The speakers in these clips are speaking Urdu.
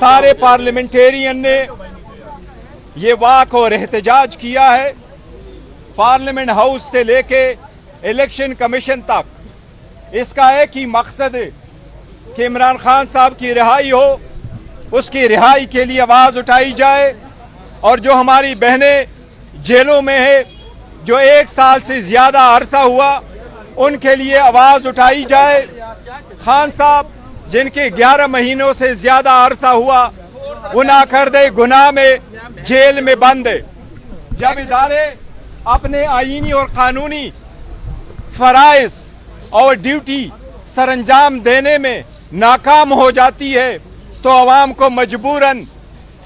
سارے پارلیمنٹیرین نے یہ واک اور احتجاج کیا ہے، پارلیمنٹ ہاؤس سے لے کے الیکشن کمیشن تک۔ اس کا ایک ہی مقصد ہے کہ عمران خان صاحب کی رہائی ہو، اس کی رہائی کے لیے آواز اٹھائی جائے، اور جو ہماری بہنیں جیلوں میں ہیں، جو 1 سال سے زیادہ عرصہ ہوا، ان کے لیے آواز اٹھائی جائے۔ خان صاحب جن کے 11 مہینوں سے زیادہ عرصہ ہوا، وہ ناکردہ گناہ میں جیل میں بند ہے۔ جب ادارے اپنے آئینی اور قانونی فرائض اور ڈیوٹی سر انجام دینے میں ناکام ہو جاتی ہے تو عوام کو مجبوراً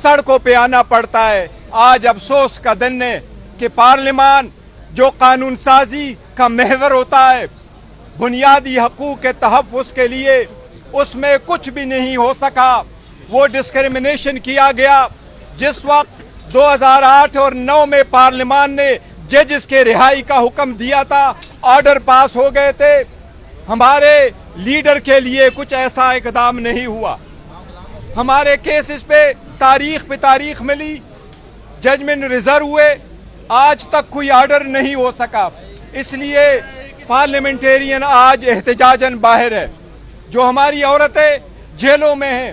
سڑکوں پہ آنا پڑتا ہے۔ آج افسوس کا دن ہے کہ پارلیمان جو قانون سازی کا محور ہوتا ہے، بنیادی حقوق کے تحفظ کے لیے، اس میں کچھ بھی نہیں ہو سکا۔ وہ ڈسکریمنیشن کیا گیا۔ جس وقت 2008 اور 2009 میں پارلیمان نے ججز کے رہائی کا حکم دیا تھا، آرڈر پاس ہو گئے تھے، ہمارے لیڈر کے لیے کچھ ایسا اقدام نہیں ہوا۔ ہمارے کیسز پہ تاریخ ملی، ججمنٹ ریزرو ہوئے، آج تک کوئی آرڈر نہیں ہو سکا۔ اس لیے پارلیمنٹیرین آج احتجاجاً باہر ہے۔ جو ہماری عورتیں جیلوں میں ہیں،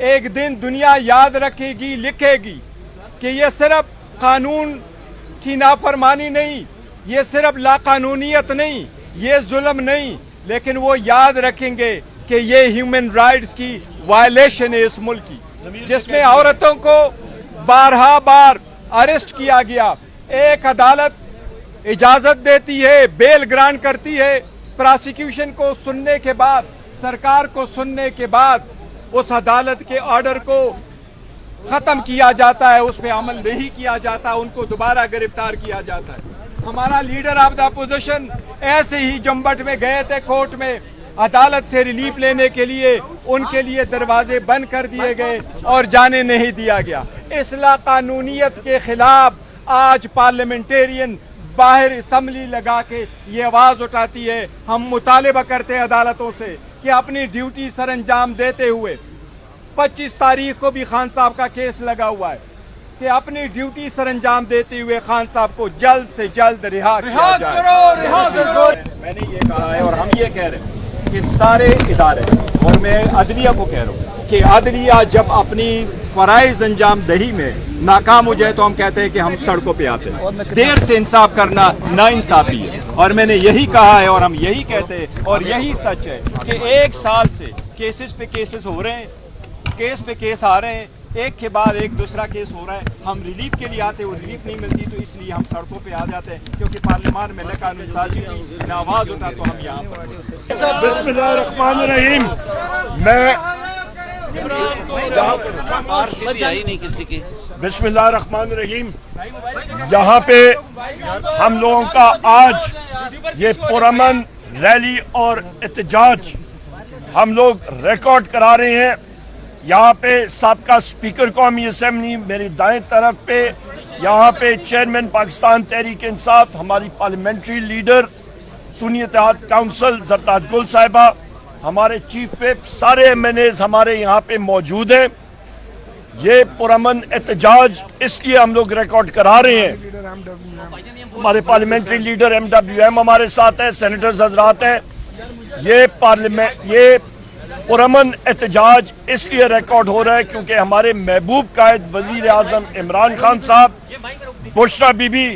ایک دن دنیا یاد رکھے گی، لکھے گی کہ یہ صرف قانون کی نافرمانی نہیں، یہ صرف لاقانونیت نہیں، یہ ظلم نہیں، لیکن وہ یاد رکھیں گے کہ یہ ہیومن رائٹس کی وائلیشن ہے اس ملک کی، جس میں عورتوں کو بار اریسٹ کیا گیا۔ ایک عدالت اجازت دیتی ہے، بیل گرانٹ کرتی ہے، پراسیکیوشن کو سننے کے بعد، سرکار کو سننے کے بعد اس عدالت کے آرڈر کو ختم کیا جاتا ہے، اس پہ عمل نہیں کیا جاتا، ان کو دوبارہ گرفتار کیا جاتا ہے۔ ہمارا لیڈر آف دا اپوزیشن ایسے ہی جمبٹ میں گئے تھے کورٹ میں، عدالت سے ریلیف لینے کے لیے ان کے لیے دروازے بند کر دیے گئے اور جانے نہیں دیا گیا۔ اس لاقانونیت کے خلاف آج پارلیمنٹیرین باہر اسمبلی لگا کے یہ آواز اٹھاتی ہے۔ ہم مطالبہ کرتے ہیں عدالتوں سے کہ اپنی ڈیوٹی سر انجام دیتے ہوئے، 25 تاریخ کو بھی خان صاحب کا کیس لگا ہوا ہے، کہ اپنی ڈیوٹی سر انجام دیتے ہوئے خان صاحب کو جلد سے جلد رہا کیا جائے۔ میں نے یہ کہا ہے اور ہم یہ کہہ رہے ہیں کہ سارے ادارے، اور میں عدلیہ کو کہہ رہا ہوں کہ عدلیہ جب اپنی فرائض انجام دہی میں ناکام ہو جائے تو ہم کہتے ہیں کہ ہم سڑکوں پہ آتے ہیں۔ دیر سے انصاف کرنا ناانصافی ہے، اور میں نے یہی کہا ہے اور ہم یہی کہتے ہیں اور یہی سچ ہے کہ 1 سال سے کیسز پہ کیسز ہو رہے ہیں، کیس پہ کیس آ رہے ہیں، ایک کے بعد ایک دوسرا کیس ہو رہا ہے۔ ہم ریلیف کے لیے آتے ہیں، وہ ریلیف نہیں ملتی، تو اس لیے ہم سڑکوں پہ آ جاتے ہیں، کیونکہ پارلیمان میں نہ قانون سازی ہوئی، نہ آواز اٹھا، تو ہم یہاں پر۔ بسم اللہ الرحمن الرحیم۔ بسم اللہ الرحمن الرحیم۔ یہاں پہ ہم لوگوں کا آج یہ پرامن ریلی اور احتجاج ہم لوگ ریکارڈ کرا رہے ہیں۔ یہاں پہ سابقہ اسپیکر قومی اسمبلی میری دائیں طرف پہ، یہاں پہ چیئرمین پاکستان تحریک انصاف، ہماری پارلیمنٹری لیڈر سنی اتحاد کونسل زرتاج گل صاحبہ، ہمارے چیف وپ، سارے ایم این ایز ہمارے یہاں پہ موجود ہیں۔ یہ پرامن احتجاج اس لیے ہم لوگ ریکارڈ کرا رہے ہیں، ہمارے parliamentary leader M W M ہمارے ساتھ ہیں، سینیٹرز حضرات ہیں۔ یہ پرامن احتجاج اس لیے ریکارڈ ہو رہا ہے کیونکہ ہمارے محبوب قائد وزیر اعظم عمران خان صاحب، بشرا بی بی،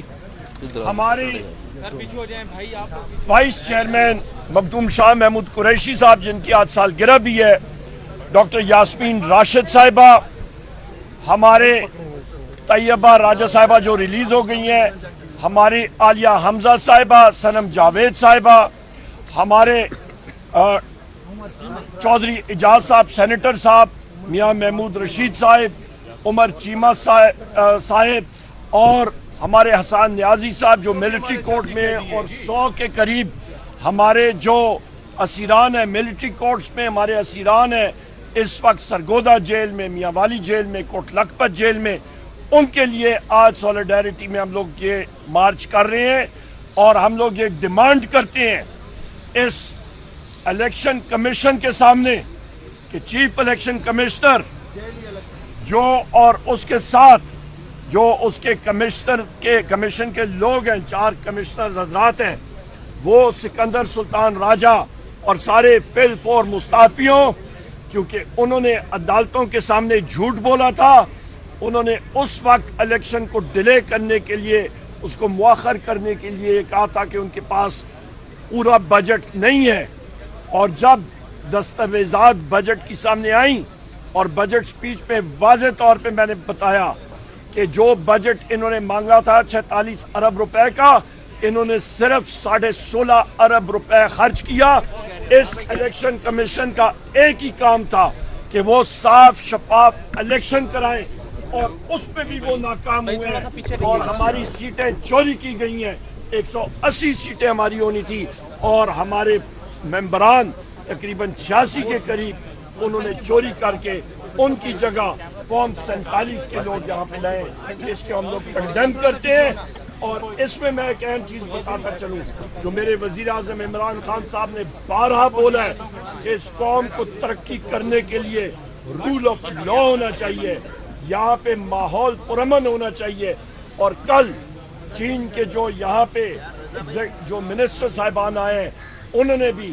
ہماری وائس چیئرمین مخدوم شاہ محمود قریشی صاحب جن کی آج سالگرہ بھی ہے، ڈاکٹر یاسمین راشد صاحبہ، ہمارے طیبہ راجہ صاحبہ جو ریلیز ہو گئی ہیں، ہماری عالیہ حمزہ صاحبہ، صنم جاوید صاحبہ، ہمارے چودھری اعجاز صاحب سینیٹر صاحب، میاں محمود رشید صاحب، عمر چیمہ صاحب، اور ہمارے حسان نیازی صاحب جو ملٹری کورٹ میں ہیں، اور 100 کے قریب ہمارے جو اسیران ہیں ملٹری کورٹس میں، ہمارے اسیران ہیں اس وقت سرگودا جیل میں، میاں والی جیل میں، کوٹ لکھپت جیل میں، ان کے لیے آج سولیڈیرٹی میں ہم لوگ یہ مارچ کر رہے ہیں، اور ہم لوگ یہ ڈیمانڈ کرتے ہیں اس الیکشن کمیشن کے سامنے کہ چیف الیکشن کمشنر جو اور اس کے ساتھ جو اس کے کمیشن کے لوگ ہیں، 4 کمشنر حضرات ہیں، وہ سکندر سلطان راجہ اور سارے فل فور مستعفیوں، کیونکہ انہوں نے عدالتوں کے سامنے جھوٹ بولا تھا. انہوں نے اس وقت الیکشن کو ڈیلے کرنے کے لیے، اس کو مؤخر کرنے کے لیے کہا تھا کہ ان کے پاس پورا بجٹ نہیں ہے. اور جب دستاویزات بجٹ کی سامنے آئیں اور بجٹ سپیچ میں واضح طور پہ میں نے بتایا کہ جو بجٹ انہوں نے مانگا تھا 46 ارب روپے کا، انہوں نے صرف 16.5 ارب روپے خرچ کیا. اس الیکشن کمیشن کا ایک ہی کام تھا کہ وہ صاف شفاف الیکشن کرائیں، اور اس پہ بھی وہ ناکام ہوئے ہیں اور ہماری سیٹیں چوری کی گئی ہیں. 180 سیٹیں ہماری ہونی تھی اور ہمارے ممبران تقریباً 86 کے قریب انہوں نے چوری کر کے ان کی جگہ قوم 47 کے لوگ یہاں پہ لائے، جس کے ہم لوگ کنڈیم کرتے ہیں. اور اس میں ایک اہم چیز بتاتا چلوں، جو میرے وزیر اعظم عمران خان صاحب نے بارہا بولا ہے کہ اس قوم کو ترقی کرنے کے لیے رول آف لا ہونا چاہیے، یہاں پہ ماحول پرامن ہونا چاہیے. اور کل چین کے جو یہاں پہ جو منسٹر صاحبان آئے ہیں، انہوں نے بھی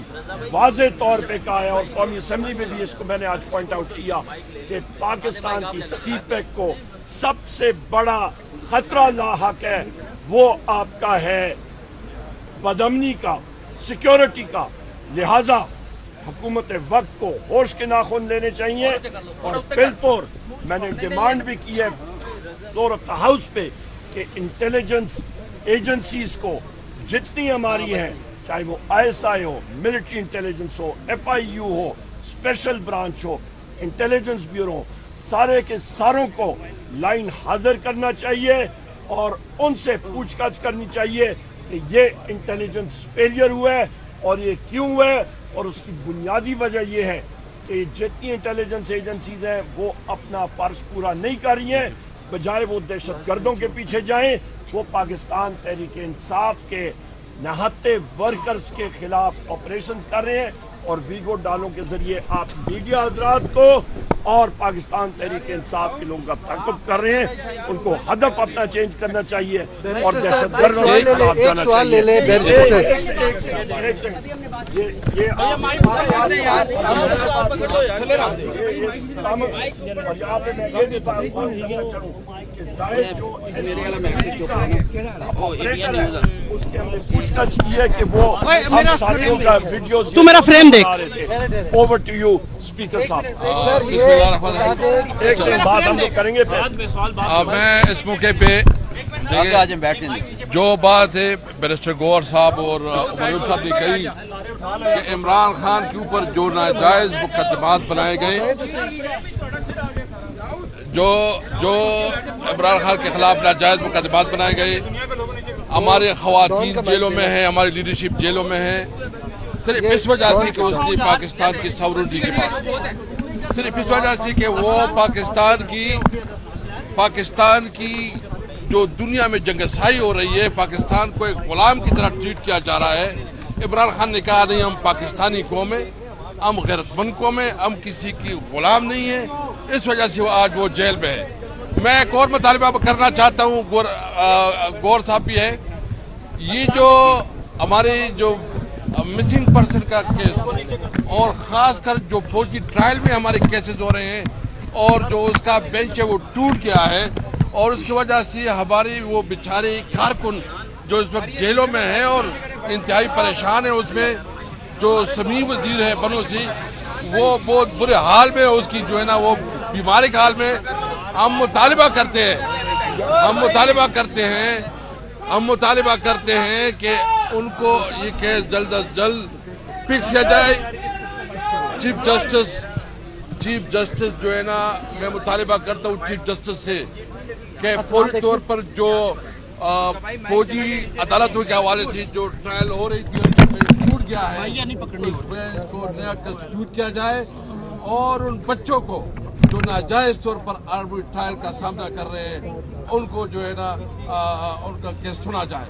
واضح طور پہ کہا ہے، اور قومی اسمبلی میں بھی اس کو میں نے آج پوائنٹ آؤٹ کیا، کہ پاکستان کی سی پیک کو سب سے بڑا خطرہ لاحق ہے وہ آپ کا ہے بدامنی کا، سیکیورٹی کا. لہٰذا حکومت وقت کو ہوش کے ناخن لینے چاہیے. اور بالکل میں نے ڈیمانڈ بھی کی ہے فلور آف دا ہاؤس پہ کہ انٹیلیجنس ایجنسیز کو جتنی ہماری ہیں، چاہے وہ ISI ہو، ملٹری انٹیلیجنس ہو، FIU ہو، اسپیشل برانچ ہو، انٹیلیجنس بیورو، سارے کے ساروں کو لائن حاضر کرنا چاہیے اور ان سے پوچھ گچھ کرنی چاہیے کہ یہ انٹیلیجنس فیلئر ہوا ہے اور یہ کیوں ہوا ہے. اور اس کی بنیادی وجہ یہ ہے کہ جتنی انٹیلیجنس ایجنسیز ہیں وہ اپنا فرض پورا نہیں کر رہی ہیں، بجائے وہ دہشت گردوں کے پیچھے جائیں. وہ پاکستان تحریک انصاف کے نہتے ورکرز کے خلاف آپریشنز کر رہے ہیں. اور ویگو ڈالوں کے ذریعے آپ میڈیا حضرات کو اور پاکستان تحریک انصاف کے لوگوں کا تعاقب کر رہے ہیں. ان کو ہدف اپنا چینج کرنا چاہیے اور دہشت گردوں کے خلاف جانا اس کے ہم نے پوچھ گچھ کی ہے کہ وہ ہم ساتھیوں کا ویڈیوز تو میرا فریم دیکھ. اوور ٹو یو اسپیکر صاحب. ایک بات ہم لوگ کریں گے. میں اس موقع پہ جو بات ہے بیرسٹر گوہر صاحب اور عمر صاحب نے کہی کہ عمران خان کے اوپر جو ناجائز مقدمات بنائے گئے، جو عمران خان کے خلاف ناجائز مقدمات بنائے گئے، ہمارے خواتین جیلوں میں ہیں، ہماری لیڈرشپ جیلوں میں ہے، صرف اس وجہ سے کہ اس نے پاکستان کی ساورنٹی کی بات، صرف اس وجہ سے کہ وہ پاکستان کی جو دنیا میں جنگسائی ہو رہی ہے، پاکستان کو ایک غلام کی طرح ٹریٹ کیا جا رہا ہے. عمران خان نے کہا نہیں، ہم پاکستانی قوم ہیں، ہم غیرت مند قوم ہیں، ہم کسی کی غلام نہیں ہیں. اس وجہ سے آج وہ جیل میں ہے. میں ایک اور مطالبہ کرنا چاہتا ہوں، گور صاحب بھی ہے، یہ جو ہمارے جو مسنگ پرسن کا کیس اور خاص کر جو فوجی ٹرائل میں ہمارے کیسز ہو رہے ہیں اور جو اس کا بینچ ہے وہ ٹوٹ گیا ہے، اور اس کی وجہ سے ہمارے وہ بیچارے کارکن جو اس وقت جیلوں میں ہیں اور انتہائی پریشان ہیں، اس میں جو سمیع وزیر ہے بنوسی، وہ بہت برے حال میں، اس کی جو ہے نا وہ بیماری کے حال میں. ہم مطالبہ کرتے ہیں کہ ان کو یہ کیس جلد از جلد فکس کیا جائے. چیف جسٹس جو ہے نا، میں مطالبہ کرتا ہوں چیف جسٹس سے کہ فوری طور پر جو فوجی عدالتوں کے حوالے سے جو ٹرائل ہو رہی تھی ٹوٹ گیا ہے، اس کو نیا کنسٹیٹیوٹ کیا جائے اور ان بچوں کو جو ناجائز طور پر آربی ٹرائل کا سامنا کر رہے ہیں ان کو جو ہے نا ان کا کیس سنا جائے.